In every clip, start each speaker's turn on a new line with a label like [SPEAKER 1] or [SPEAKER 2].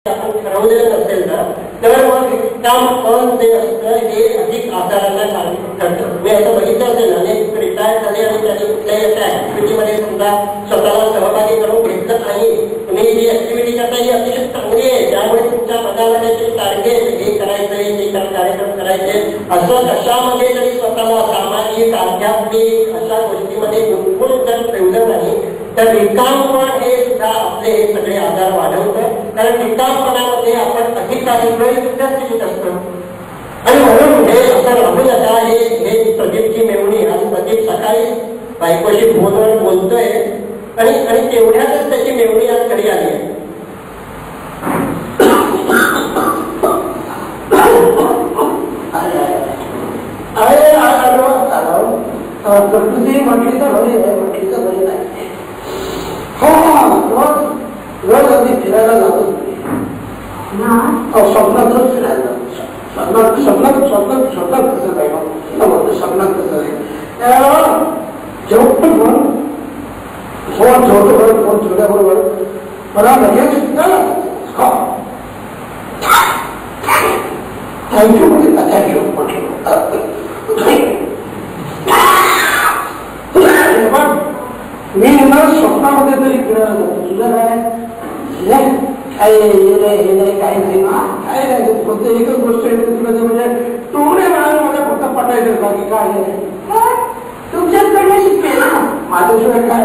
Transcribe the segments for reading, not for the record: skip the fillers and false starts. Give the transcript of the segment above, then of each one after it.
[SPEAKER 1] आपण ठरवलेलं नसेल ना तर मग काम पण जे असतं हे अधिक आजारांना कारणीभूत ठरतं. मी असं बघितलं असेल अनेक रिटायर झाले आणि त्यांनी कुठल्याही अशा ऍक्टिव्हिटीमध्ये समजा स्वतःला सहभागी करून घेतलं नाही. तुम्ही जी ऍक्टिव्हिटी करता ही अतिशय चांगली आहे, त्यामुळे तुमच्या मनाला काहीतरी टार्गेट हे करायचंय ते कार्यक्रम करायचे असं कशामध्ये तरी स्वतःला सामाजिक आध्यात्मिक अशा गोष्टीमध्ये गुंतवून जर ठेवलं नाही तर रिकामपण हे सुद्धा आपले हे सगळे आजार वाढवतं. कारण रिकामपणामध्ये आपण अधिकाधिक सुद्धा स्थितीत असतो. आणि म्हणून हे असं राहू नका. हे प्रदीपची मेवणी आणि प्रदीप सकाळी बायकोशी फोनवर बोलतोय आणि तेवढ्यातच त्याची मेवणी आज घरी आली आहे.
[SPEAKER 2] तुझी म्हटली तर बरी आहे, म्हटली तर बरी नाही. हो रोज अगदी फिरायला जातो. स्वप्नातच फिरायला जातो. स्वप्नात कसं काय स्वप्नात कसं आहे जेवण फोन ठेवतो फोन ठेवल्याबरोबर मला लगेच थँक्यू म्हटलं थँक्यू म्हटलं. मी ना स्वप्नामध्ये तरी फिरायला जातो. तुझं काय काय नाही काय नाही फक्त एकच गोष्ट आहे तुला म्हणजे तोडे माझ्या फक्त पटायचं बाकी काय नाही. तुमच्याकडे शिकते ना माझ्याशिवाय काय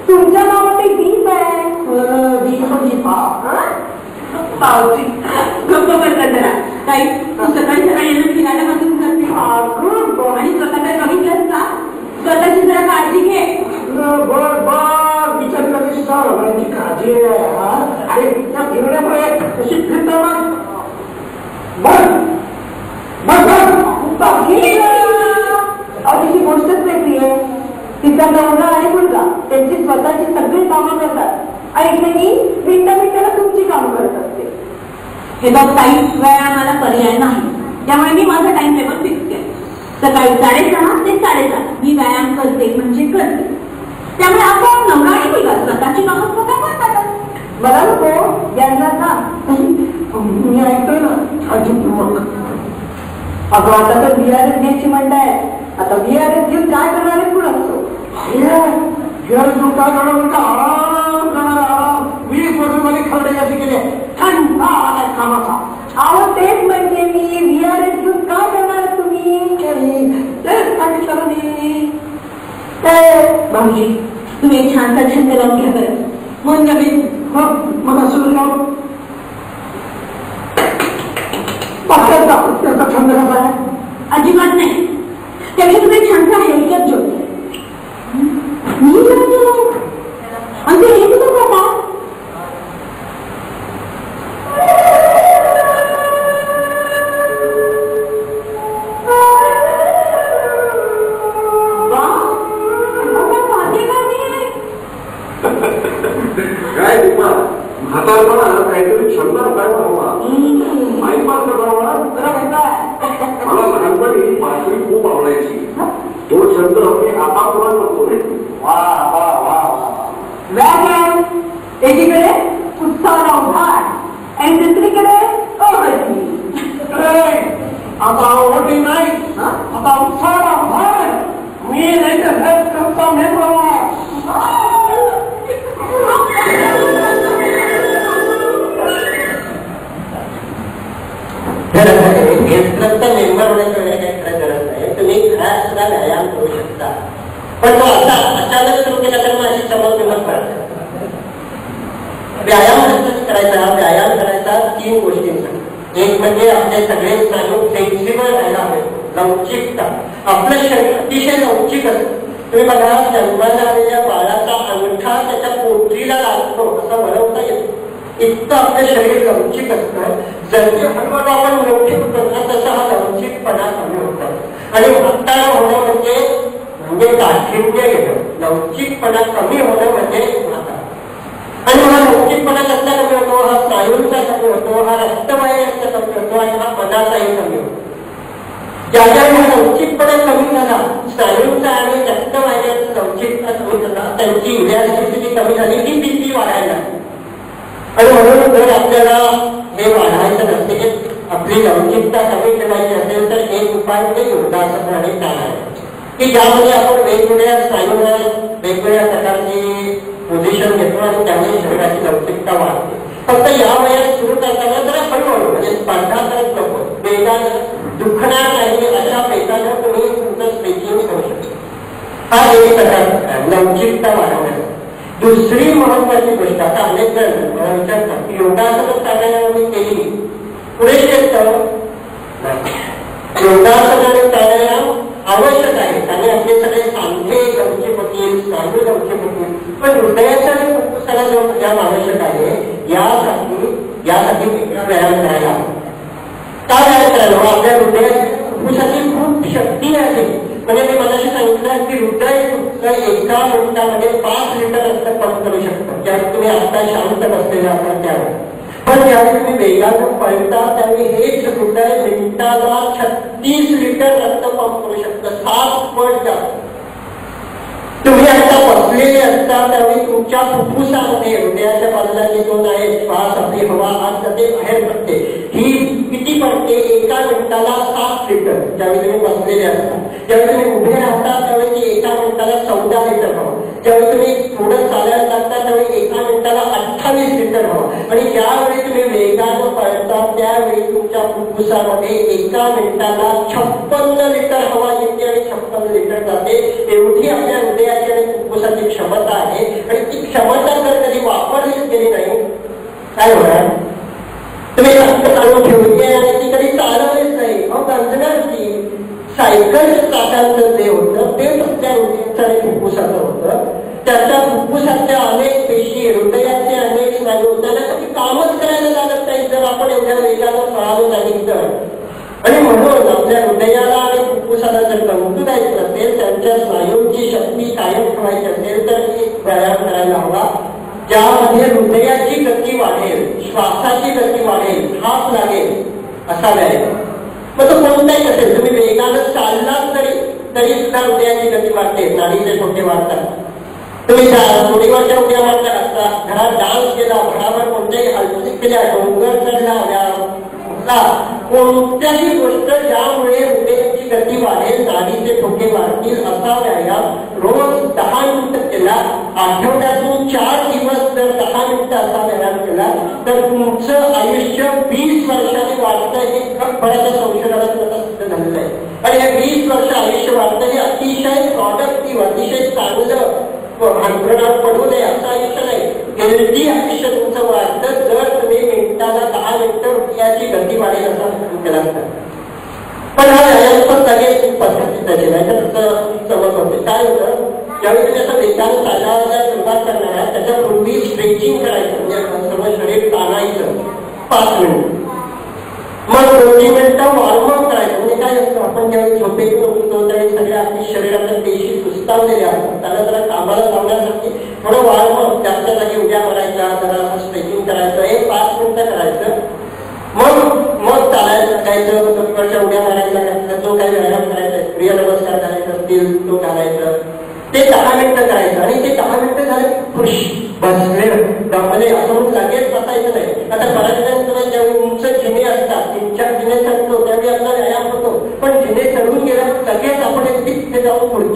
[SPEAKER 2] तुमच्या नावाने दीप आहे. काही सकाळी सकाळी फिरायला बसून करते आणि स्वतःकडे बघितलंस का स्वतःची जरा काळजी घे. विचार करायची काळजी आहे त्या फिरण्यामुळे कशी फिरता तिची गोष्टच वेगळी आहे. तिचा नवरा आणि मुलगा त्यांची स्वतःची सगळी कामं करतात आणि इथे मी मिनिटाला तुमची कामं करत असते. हे बघ काही व्यायामाला पर्याय नाही, त्यामुळे मी माझा टाइम टेबल फिक्स केला. सकाळी 6:30 ते 7:30 मी व्यायाम करते म्हणजे करते. त्यामुळे आपण नवरा आणि मुलगा स्वतःची कामं स्वतः करतात. मला नको यांना का मी ऐकतोय ना काळजीपूर्वक. अगं आता तर VRS घ्यायची म्हणताय. आता VRS घेऊन काय करणार आहे पुढं असतो VRS घेऊन काय करणार का आराम करणार आराम. 20 वर्षांमध्ये खरडे असे केले थंडा आलाय कामाचा. अहो तेच म्हणजे मी VRS घेऊन काय करणार तुम्ही तेच सांगितलं मी. भाऊजी तुम्ही एक छानसा छंद लावून घ्या बरं. मन नवीन मला सुरू लावून त्याचा छंद कसा आहे? अजिबात नाही. त्यापेक्षा तुम्ही छानसा हेल्थ जोडले आणि ते हे कुठं करतात?
[SPEAKER 3] काय म्हातारपणा काहीतरी छंद असायला हवा. माईपास करावा. मला लहानपणी बासरी खूप आवडायची. तो छंद मी आता पुन्हा करतो रे.
[SPEAKER 2] वा वा वा व्यायाम एकीकडे उत्साह उभार आणि दुसरीकडे ओढी. आता ओढी नाही आता उत्साह उभार.
[SPEAKER 1] मेंबर होण्याच्या वेळेला काही खरं गरज नाही. तुम्ही घरात सुद्धा व्यायाम करू शकता. पण तो असा अचानक सुरू केला तर माझी समज पडते. व्यायाम करायचा, व्यायाम करायचा 3 गोष्टींचा. एक म्हणजे आपले सगळे स्नायू फ्लेक्सिबल राहायला हवे, लवचिकता. आपलं शरीर अतिशय लवचिक असतं. तुम्ही बघा, जन्माला आलेल्या बाळाचा अंगठा त्याच्या पोटरीला लागतो असं म्हणवता येतं. इतकं आपलं शरीर लवचिक असतं. जसे हळूहळू आपण मोठे होतो ना तसा हा लवचिकपणा कमी होतात. आणि म्हातारा होणं म्हणजे काठिण्य येणं, लवचिकपणा कमी होणं म्हणजे म्हातारा. आणि हा लवचिकपणा कसला कमी होतो? हा स्नायूंचा कमी होतो, हा रक्तवाहिन्यांचा कमी होतो आणि हा मनाचाही कमी होतो. ज्याच्या हा लवचिकपणा कमी झाला, स्नायूंचा आणि रक्तवाहिन्यांचा लवचिकता कमी झाला, त्यांची इम्युनिटी कमी झाली की बीपी वाढायला. आणि म्हणून जर आपल्याला हे वाढवायचं नसेल, आपली लवचिकता कमी ठेवायची असेल तर एक उपाय म्हणजे योगासन आणि प्राणायाम, की ज्यामध्ये आपण वेगवेगळ्या स्नायूंवर वेगवेगळ्या प्रकारची पोझिशन घेतो आणि त्यामुळे शरीराची लवचिकता वाढते. फक्त या वयात सुरू करताना जरा हळूहळू म्हणजे स्पर्धा करत नको, वेगानं दुखणार नाही अशा पेटानं तुम्ही तुमचं स्ट्रेचिंग करू शकता. हा एक प्रकार लवचिकता वाढवण्याचा. दुसरी महत्वाची गोष्ट, आता अनेक जण विचारतात की योगासनं प्राणायाम केली पुरेशी येतं. योगासन आणि प्राणायाम आवश्यक आहे आणि आपले सगळे सांधे लवचिक होतील, स्नायू लवचिक होतील. पण हृदयाच्या आणि फुफ्फुसाला जो व्यायाम आवश्यक आहे यासाठी वेगळा व्यायाम करायला हवा. का व्यायाम करायला हवा? आपल्या हृदयाची फुफ्फुसाची खूप शक्ती आहे. म्हणजे मी मनाशी सांगितलं की हृदय एका मिनिटामध्ये 5 लिटर रक्त पंप करू शकतं. ज्यावेळी तुम्ही आता शांत बसलेला असाल त्यावेळी. पण ज्यावेळी तुम्ही वेगानं पळता त्यावेळी हेच हृदय मिनिटाला 36 लिटर रक्त पंप करू शकतं, 7 पट जास्त. तुम्ही आता बसलेले असता त्यावेळी तुमच्या फुफ्फुसामध्ये हृदयाच्या बाजूला जे दोन आहे श्वास, आपली हवा आत जाते बाहेर पडते, ही किती पडते? एका मिनिटाला 7 लिटर. ज्यावेळी तुम्ही बसलेले असता, ज्यावेळी तुम्ही उभे राहता त्यावेळी ती एका मिनिटाला 14 लिटर हवा. ज्यावेळी तुम्ही थोडं चालायला लागता त्यावेळी एका मिनिटाला 28 लिटर हवा. आणि ज्यावेळी तुम्ही वेगानं पळता त्यावेळी तुमच्या फुफ्फुसामध्ये एका मिनिटाला 56 लिटर हवा येते आणि 56 लिटर जाते. एवढी आपल्या हृदयाची आणि फुफ्फुसाची क्षमता आहे. आणि ती क्षमता जर कधी वापरलीच गेली नाही काय होणार? तुम्ही रक्त चालू ठेवली आहे आणि ती कधी चालवलीच नाही, मग गंजणार की. सायकल चाकांचं जे होतं ते तुमच्या हृदयाचं आणि फुफ्फुसाचं होतं. त्याच्या फुफ्फुसाच्या अनेक पेशी, हृदयाचे अनेक स्नायू त्याला कधी कामच करायला लागत नाही जर आपण एवढ्या वेगानं पळालो नाही तर. आणि म्हणून आपल्या हृदयाला आणि फुफ्फुसाला जर गंतू द्यायचं असेल, त्यांच्या स्नायूंची शक्ती कायम ठेवायची असेल तर एक व्यायाम करायला हवा ज्यामध्ये हृदयाची गती वाढेल, श्वासाची गती वाढेल, थाप लागेल असा व्यायाम. मग तो कोणताही असेल, तुम्ही वेगानं चाललात तरी सुद्धा हृदयाची गती वाढते, नाडीचे ठोके वाढतात. तुम्ही थोडीवरच्या उड्या मारता असता, घरात डान्स केला, घरावर कोणत्याही हालचाली केल्या, डोंगर चढला, कोणत्याही गोष्ट ज्यामुळे हृदयाची गती वाढेल, नाडीचे ठोके वाढतील असा व्यायाम रोज 10 मिनिटं केला. आठवड्यातून 4 दिवस जर 10 मिनिटं असा व्यायाम केला तर तुमचं आयुष्य 20 वर्षांनी वाढतं. हे बऱ्याच संशोधनात सिद्ध झालेलं आहे. आणि हे 20 वर्ष आयुष्य वाढतं हे अतिशय प्रॉडक्टिव्ह, अतिशय चांगलं, भांडणात पडू नये असं आयुष्य नाही, हेल्दी आयुष्य तुमचं वाढतं जर तुम्ही मिनिटाला 10 मिनिटं हृदयाची गती वाढेल असा केला असता. पण हा व्यायाम पण लगेच पद्धतीचा केला तर समज होते. काय होतं, ज्यावेळी तुम्ही असं वेगानं चालायला सुरुवात करणार आहे त्याच्यापूर्वी स्ट्रेचिंग करायचं, म्हणजे सर्व शरीर ताणायचं 5 मिनिट. मग 2 मिनिटं वॉर्मअप करायचं. म्हणजे काय असतं, आपण ज्यावेळी झोपेतून उठतो त्यावेळी सगळ्या आपली शरीरातल्या पेशी सुस्तावलेल्या असतात, त्याला जरा कामाला लावण्यासाठी थोडं वॉर्मअप, जास्त जागी उड्या मारायच्या, जरा स्ट्रेचिंग करायचं, हे 5 मिनिटं करायचं. मग चालायला लागायचं, चक्करच्या उड्या मारायला लागायचं, जो काही व्यायाम करायचा, सूर्यनमस्कार करायचा असतील तो घालायचं, ते 10 मिनिटं करायचं. आणि ते 10 मिनिटं झाले खुश बसले दमले असं लगेच बसायचं नाही. आता बऱ्याच जण ज्यावेळी उंच जिने असतात, 3-4 जिने चढतो त्यावेळी आपला व्यायाम होतो, पण जिने चढून गेल्यावर लगेच आपण तिथे जाऊन पुढची